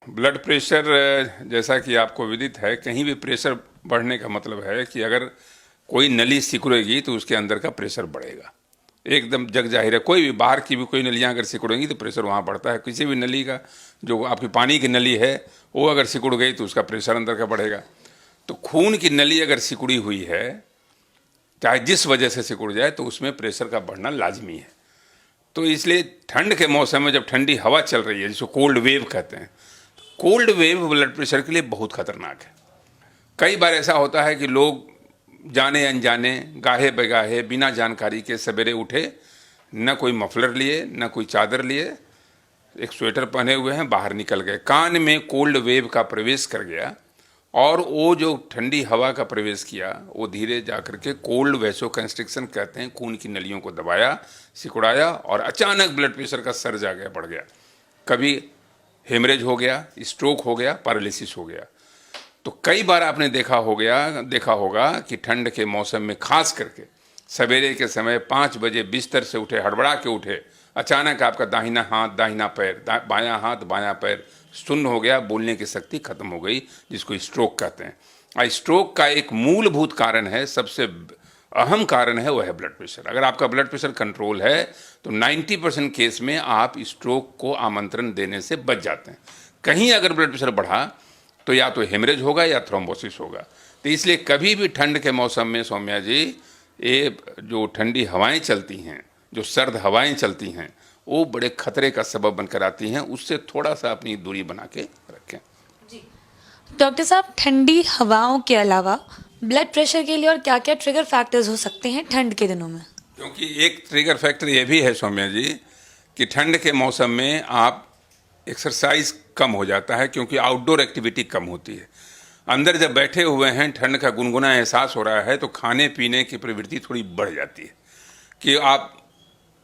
Blood pressure जैसा कि आपको विदित है, कहीं भी प्रेशर बढ़ने का मतलब है कि अगर कोई नली सिकुड़ेगी तो उसके अंदर का प्रेशर बढ़ेगा। एकदम जग जाहिर है, कोई भी बाहर की भी कोई नलियां अगर सिकुड़ेंगी तो प्रेशर वहाँ बढ़ता है। किसी भी नली का, जो आपकी पानी की नली है, वो अगर सिकुड़ गई तो उसका प्रेशर अंदर का बढ़ेगा। तो खून की नली अगर सिकुड़ी हुई है, चाहे जिस वजह से सिकुड़ जाए, तो उसमें प्रेशर का बढ़ना लाजमी है। तो इसलिए ठंड के मौसम में जब ठंडी हवा चल रही है, जिसको कोल्ड वेव कहते हैं, कोल्ड वेव ब्लड प्रेशर के लिए बहुत खतरनाक है। कई बार ऐसा होता है कि लोग जाने अनजाने, गाहे बगाहे, बिना जानकारी के सवेरे उठे, न कोई मफलर लिए, न कोई चादर लिए, एक स्वेटर पहने हुए हैं, बाहर निकल गए, कान में कोल्ड वेव का प्रवेश कर गया, और वो जो ठंडी हवा का प्रवेश किया, वो धीरे जाकर के कोल्ड वैसो कंस्ट्रिक्शन कहते हैं, खून की नलियों को दबाया, सिकुड़ाया, और अचानक ब्लड प्रेशर का सर्ज आ गया, बढ़ गया। कभी हेमरेज हो गया, स्ट्रोक हो गया, पैरालिसिस हो गया। तो कई बार आपने देखा होगा कि ठंड के मौसम में खास करके सवेरे के समय 5 बजे बिस्तर से उठे, हड़बड़ा के उठे, अचानक आपका दाहिना हाथ, दाहिना पैर, बायां हाथ, बायां पैर सुन्न हो गया, बोलने की शक्ति खत्म हो गई, जिसको स्ट्रोक कहते हैं। स्ट्रोक का एक मूलभूत कारण है, सबसे अहम कारण है, वह है ब्लड प्रेशर। अगर आपका ब्लड प्रेशर कंट्रोल है तो 90% केस में आप स्ट्रोक को आमंत्रण देने से बच जाते हैं। कहीं अगर ब्लड प्रेशर बढ़ा तो या तो हेमरेज होगा या थ्रोम्बोसिस होगा। तो इसलिए कभी भी ठंड के मौसम में सौम्या जी, ये जो ठंडी हवाएं चलती हैं, जो सर्द हवाएं चलती हैं, वो बड़े खतरे का सबब बनकर आती हैं। उससे थोड़ा सा अपनी दूरी बना के रखें। जी डॉक्टर साहब, ठंडी हवाओं के अलावा ब्लड प्रेशर के लिए और क्या क्या ट्रिगर फैक्टर्स हो सकते हैं ठंड के दिनों में? क्योंकि एक ट्रिगर फैक्टर ये भी है सौम्या जी कि ठंड के मौसम में आप एक्सरसाइज कम हो जाता है, क्योंकि आउटडोर एक्टिविटी कम होती है। अंदर जब बैठे हुए हैं, ठंड का गुनगुना एहसास हो रहा है, तो खाने पीने की प्रवृत्ति थोड़ी बढ़ जाती है कि आप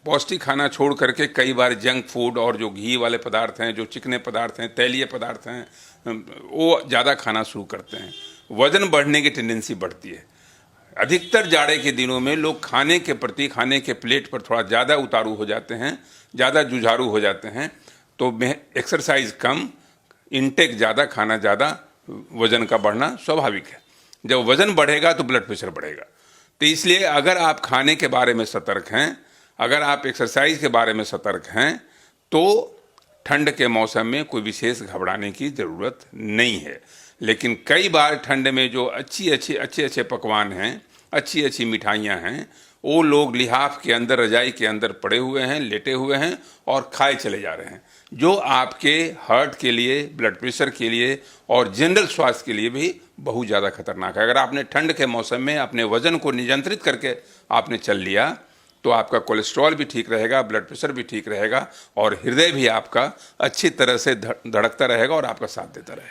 पौष्टिक खाना छोड़ करके कई बार जंक फूड और जो घी वाले पदार्थ हैं, जो चिकने पदार्थ हैं, तैलीय पदार्थ हैं, वो ज़्यादा खाना शुरू करते हैं। वजन बढ़ने की टेंडेंसी बढ़ती है। अधिकतर जाड़े के दिनों में लोग खाने के प्रति, खाने के प्लेट पर थोड़ा ज़्यादा उतारू हो जाते हैं, ज़्यादा जुझारू हो जाते हैं। तो एक्सरसाइज कम, इनटेक ज़्यादा, खाना ज़्यादा, वज़न का बढ़ना स्वाभाविक है। जब वज़न बढ़ेगा तो ब्लड प्रेशर बढ़ेगा। तो इसलिए अगर आप खाने के बारे में सतर्क हैं, अगर आप एक्सरसाइज के बारे में सतर्क हैं, तो ठंड के मौसम में कोई विशेष घबराने की ज़रूरत नहीं है। लेकिन कई बार ठंड में जो अच्छे पकवान हैं, अच्छी अच्छी मिठाइयाँ हैं, वो लोग लिहाफ के अंदर, रजाई के अंदर पड़े हुए हैं, लेटे हुए हैं और खाए चले जा रहे हैं, जो आपके हार्ट के लिए, ब्लड प्रेशर के लिए और जनरल स्वास्थ्य के लिए भी बहुत ज़्यादा खतरनाक है। अगर आपने ठंड के मौसम में अपने वजन को नियंत्रित करके आपने चल लिया, तो आपका कोलेस्ट्रॉल भी ठीक रहेगा, ब्लड प्रेशर भी ठीक रहेगा, और हृदय भी आपका अच्छी तरह से धड़कता रहेगा और आपका साथ देता रहेगा।